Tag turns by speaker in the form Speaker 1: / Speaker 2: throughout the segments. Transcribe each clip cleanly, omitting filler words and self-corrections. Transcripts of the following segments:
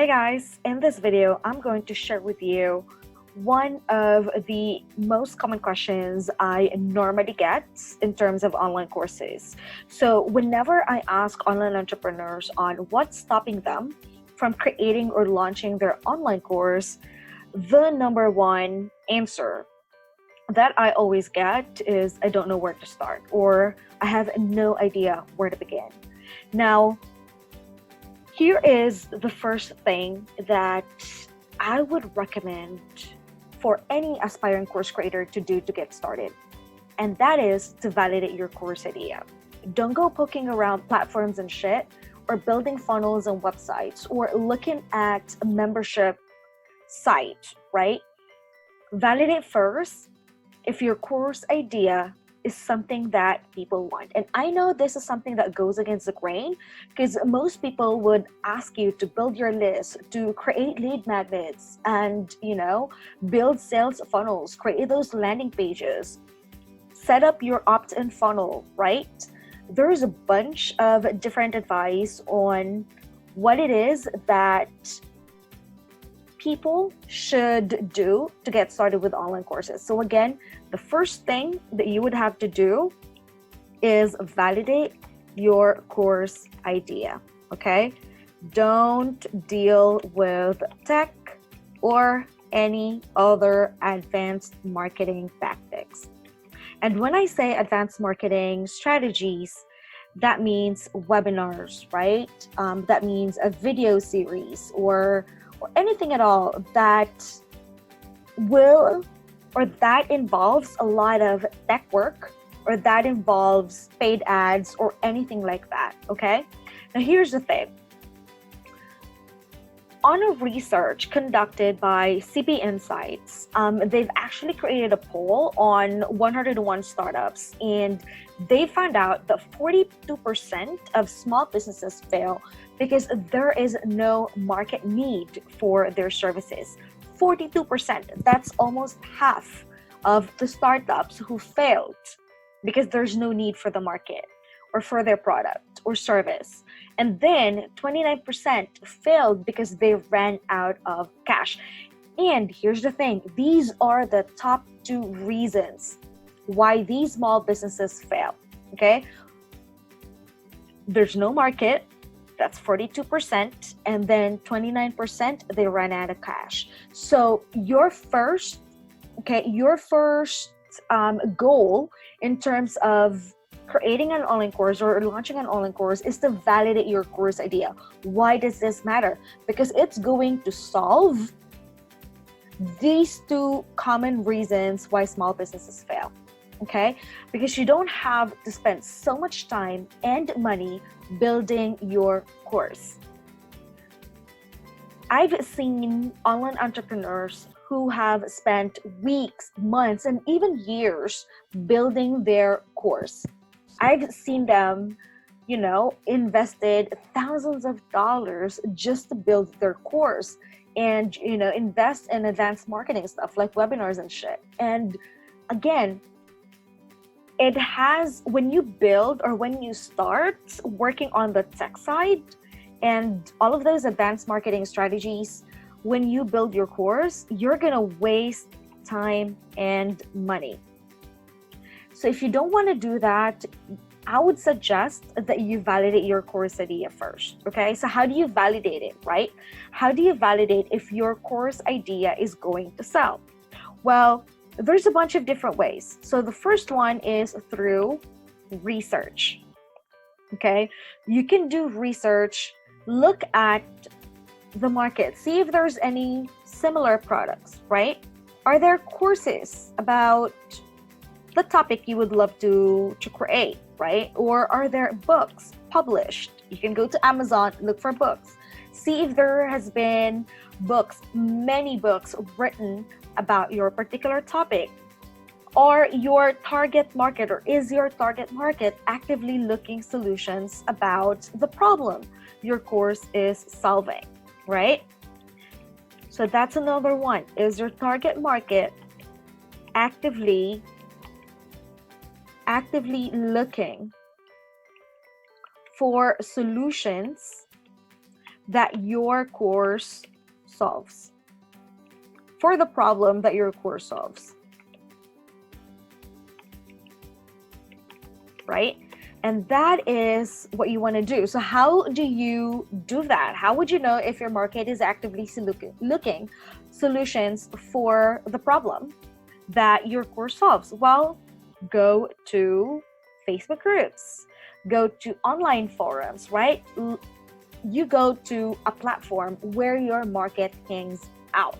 Speaker 1: guys, in this video, I'm going to share with you one of the most common questions I normally get in terms of online courses. So whenever I ask online entrepreneurs on what's stopping them from creating or launching their online course, the number one answer that I always get is I don't know where to start, or I have no idea where to begin. Now, here is the first thing that I would recommend for any aspiring course creator to do to get started, and that is to validate your course idea. Don't go poking around platforms and shit, or building funnels and websites, or looking at a membership site, right? Validate first if your course idea is something that people want. And I know this is something that goes against the grain, because most people would ask you to build your list, to create lead magnets, and build sales funnels, create those landing pages, set up your opt-in funnel, right? There's a bunch of different advice on what it is that people should do to get started with online courses. So again, the first thing that you would have to do is validate your course idea, okay? Don't deal with tech or any other advanced marketing tactics. And when I say advanced marketing strategies, that means webinars, right? That means a video series or anything at all that involves a lot of tech work, or that involves paid ads or anything like that, okay? Now here's the thing. On a research conducted by CB Insights, they've actually created a poll on 101 startups, and they found out that 42% of small businesses fail because there is no market need for their services. 42%, that's almost half of the startups who failed because there's no need for the market or for their product or service. And then 29% failed because they ran out of cash. And here's the thing, these are the top two reasons why these small businesses fail, okay? There's no market, that's 42%, and then 29% they ran out of cash. So your first goal in terms of creating an online course or launching an online course is to validate your course idea. Why does this matter? Because it's going to solve these two common reasons why small businesses fail, okay? Because you don't have to spend so much time and money building your course. I've seen online entrepreneurs who have spent weeks, months, and even years building their course. I've seen them, invested thousands of dollars just to build their course and, invest in advanced marketing stuff like webinars and shit. And again, when you build or when you start working on the tech side and all of those advanced marketing strategies, when you build your course, you're gonna waste time and money. So if you don't want to do that, I would suggest that you validate your course idea first, okay? So how do you validate it, right? How do you validate if your course idea is going to sell? Well, there's a bunch of different ways. So the first one is through research, okay? You can do research, look at the market, see if there's any similar products, right? Are there courses about the topic you would love to create, right? Or are there books published? You can go to Amazon, look for books, see if there has been many books written about your particular topic. Or your target market, or is your target market actively looking solutions about the problem your course is solving, right? So that's another one. Is your target market actively looking for solutions that your course solves, for the problem that your course solves, right? And that is what you want to do. So how do you do that? How would you know if your market is actively looking solutions for the problem that your course solves? Well, go to Facebook groups, go to online forums, right? You go to a platform where your market hangs out,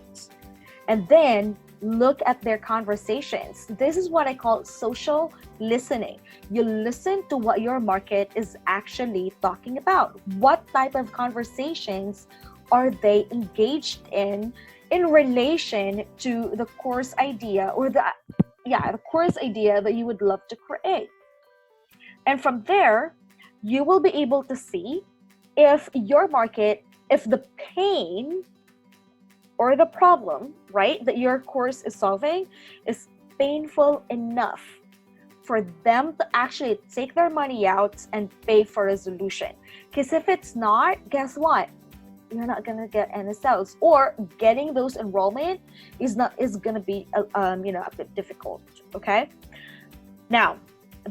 Speaker 1: and then look at their conversations. This is what I call social listening. You listen to what your market is actually talking about. What type of conversations are they engaged in relation to the course idea, or the course idea that you would love to create. And from there, you will be able to see if your market, if the pain or the problem, right, that your course is solving is painful enough for them to actually take their money out and pay for a solution. Because if it's not, guess what? You're not gonna get any sales, or getting those enrollment is gonna be a bit difficult. Okay. Now,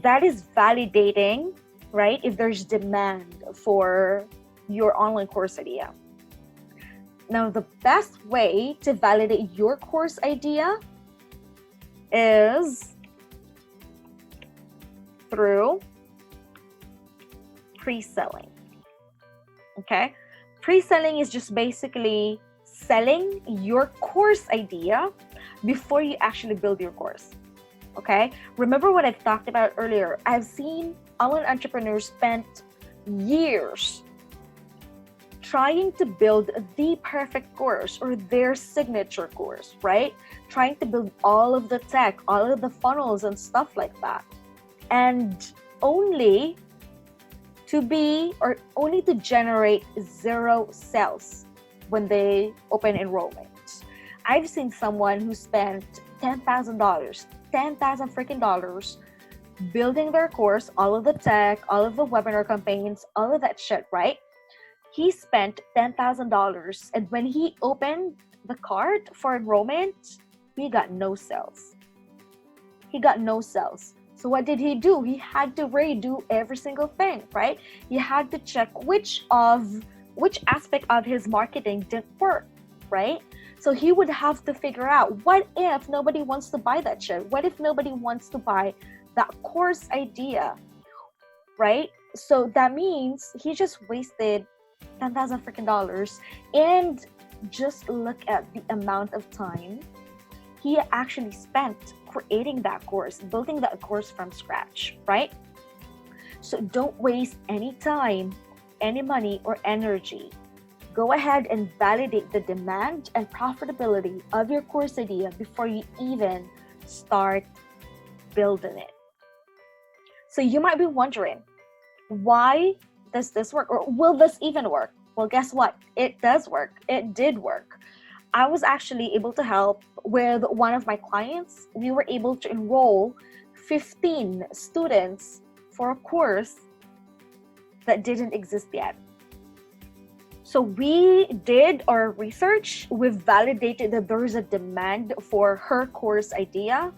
Speaker 1: that is validating, right? If there's demand for your online course idea. Now, the best way to validate your course idea is through pre-selling. Okay? Pre-selling is just basically selling your course idea before you actually build your course. Okay? Remember what I've talked about earlier. I've seen online entrepreneurs spend years trying to build the perfect course or their signature course, right? Trying to build all of the tech, all of the funnels and stuff like that. And only to generate 0 sales when they open enrollment. I've seen someone who spent $10,000 freaking dollars building their course, all of the tech, all of the webinar campaigns, all of that shit, right? He spent $10,000, and when he opened the cart for enrollment, he got no sales. So what did he do? He had to redo every single thing, right? He had to check which aspect of his marketing didn't work, right? So he would have to figure out, what if nobody wants to buy that shit? What if nobody wants to buy that course idea, right? So that means he just wasted $10,000 freaking dollars. And just look at the amount of time he actually spent creating that course, building that course from scratch, right? So don't waste any time, any money, or energy. Go ahead and validate the demand and profitability of your course idea before you even start building it. So you might be wondering, why does this work? Or will this even work? Well, guess what? It does work. It did work. I was actually able to help with one of my clients. We were able to enroll 15 students for a course that didn't exist yet. So we did our research. We've validated that there is a demand for her course idea.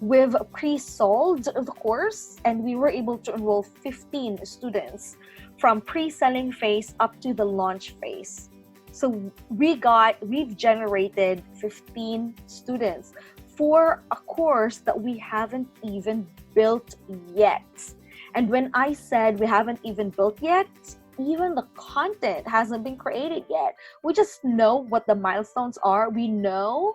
Speaker 1: We've pre-sold the course, and we were able to enroll 15 students from pre-selling phase up to the launch phase. So we've generated 15 students for a course that we haven't even built yet. And when I said we haven't even built yet, even the content hasn't been created yet. We just know what the milestones are. We know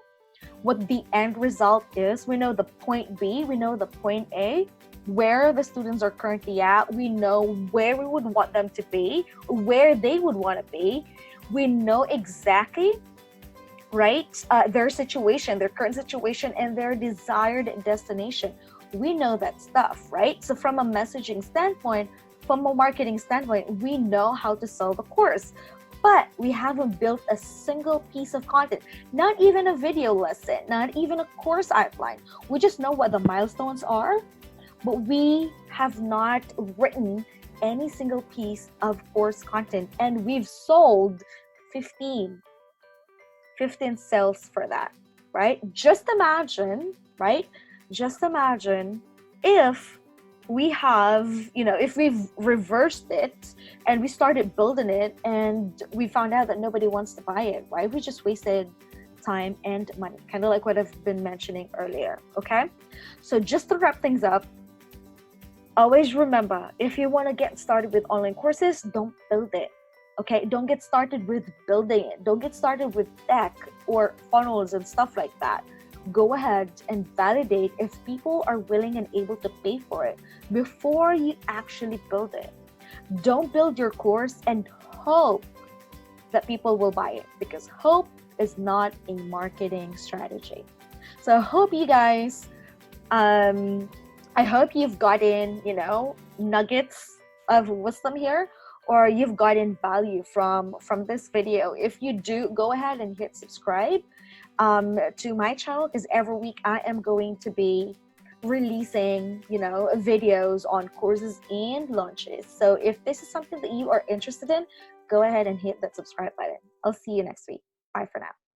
Speaker 1: what the end result is. We know the point B, we know the point A, where the students are currently at. We know where we would want them to be, where they would want to be. We know exactly, right, their situation, their current situation, and their desired destination. We know that stuff, right? So from a messaging standpoint, from a marketing standpoint, we know how to sell the course. But we haven't built a single piece of content, not even a video lesson, not even a course outline. We just know what the milestones are, but we have not written any single piece of course content, and we've sold 15 sales for that, right? Just imagine, right? Just imagine if we have, if we've reversed it and we started building it and we found out that nobody wants to buy it, right? We just wasted time and money, kind of like what I've been mentioning earlier, okay? So just to wrap things up, always remember, if you want to get started with online courses, don't build it. Okay, don't get started with building it. Don't get started with tech or funnels and stuff like that. Go ahead and validate if people are willing and able to pay for it before you actually build it. Don't build your course and hope that people will buy it, because hope is not a marketing strategy. So I hope you guys, I hope you've gotten, nuggets of wisdom here, or you've gotten value from this video. If you do, go ahead and hit subscribe to my channel, because every week I am going to be releasing, videos on courses and launches. So if this is something that you are interested in, go ahead and hit that subscribe button. I'll see you next week. Bye for now.